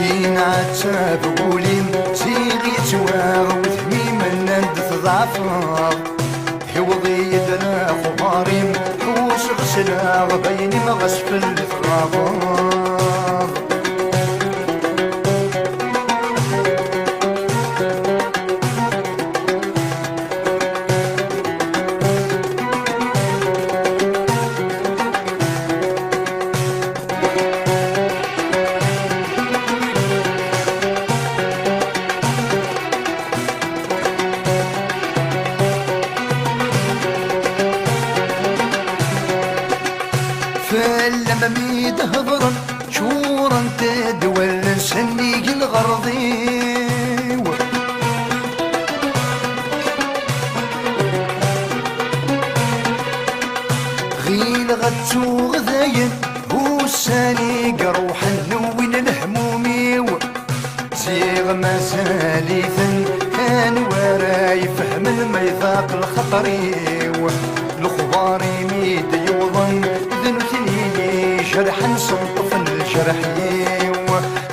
كين عتاب قولين زيغي تواغ وثميم النند تضعفاغ حوضي يدنا خبارين حوش غسلاغ بيني مغسفل تغاباغ فلما ميد هضرا شورا تدول سنيق الغرضي غيل غتسو غذاين وساني قروحا نوين الهمومي زيغ ما ساليثن كان وراي فهم الميثاق الخطري الخباري ميد يوضن ذنوتني جرحا صنطف الجرحي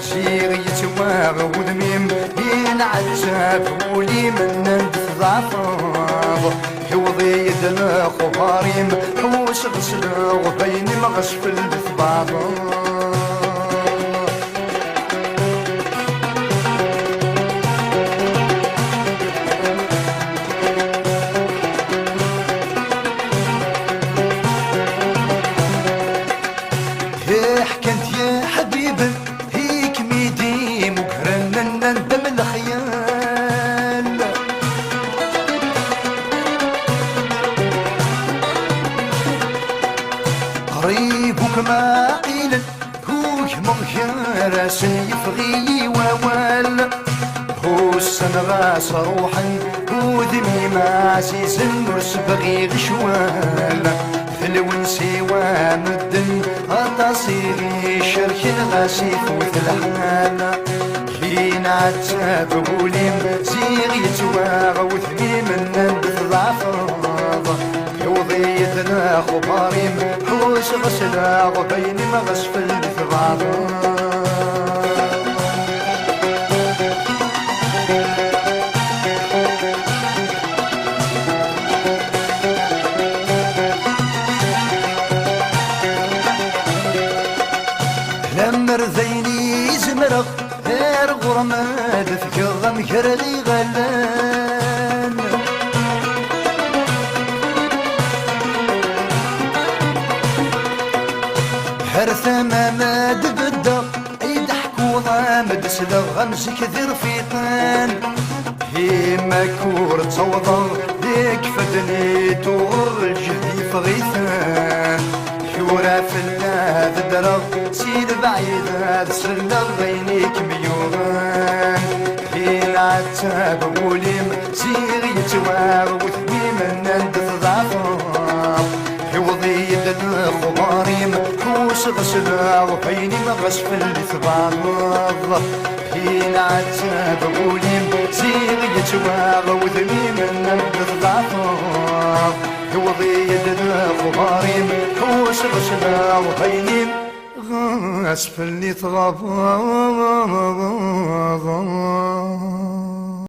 سيغ يتواغ وذميم ينعتاب ولي من ندف ضعفاض حوضي يدنا خباريم حوش غسلاغ بيني مغسفل بثباض حكنت يا حبيبي هيك ميدي مقرنا ندم الخيال قريبك ما قيل هوك مغيرس يفغي ووال هو السنغاس روحا وذمي ما عزيز النرس بغي غشوال الونسي ومدن أطاسيري شرك الغاسيف وثلحان كين عتاب قوليم زيغ يتواغ وثميم النبث ضعفاض حوضي يدنا خباريم حوش غسلاغ بيني مغسفل بثباض لمر ذيني زمرغ غير غرماد فكر مكرلي غلان حرثة ما دبدا يضحكوا ضامد سلغ غمز كثير فيطان هيما كور تصوضا ديك فدني تور الجهدي فغيثان يورا في الناد درغ سيد بعيد هاد سرنا غينيك ميوغان كين عتاب قوليم سيغ يتواغ وثميم النند تضعفاغ حوضي يدنا خباريم حوش غسلاغ بيني مغسفل ثباغ كين عتاب قوليم سيغ يتواغ وثميم النند تضعفاغ حوضي يدنا خباريم حوش غسلاغ بيني غاسف اللي تغاب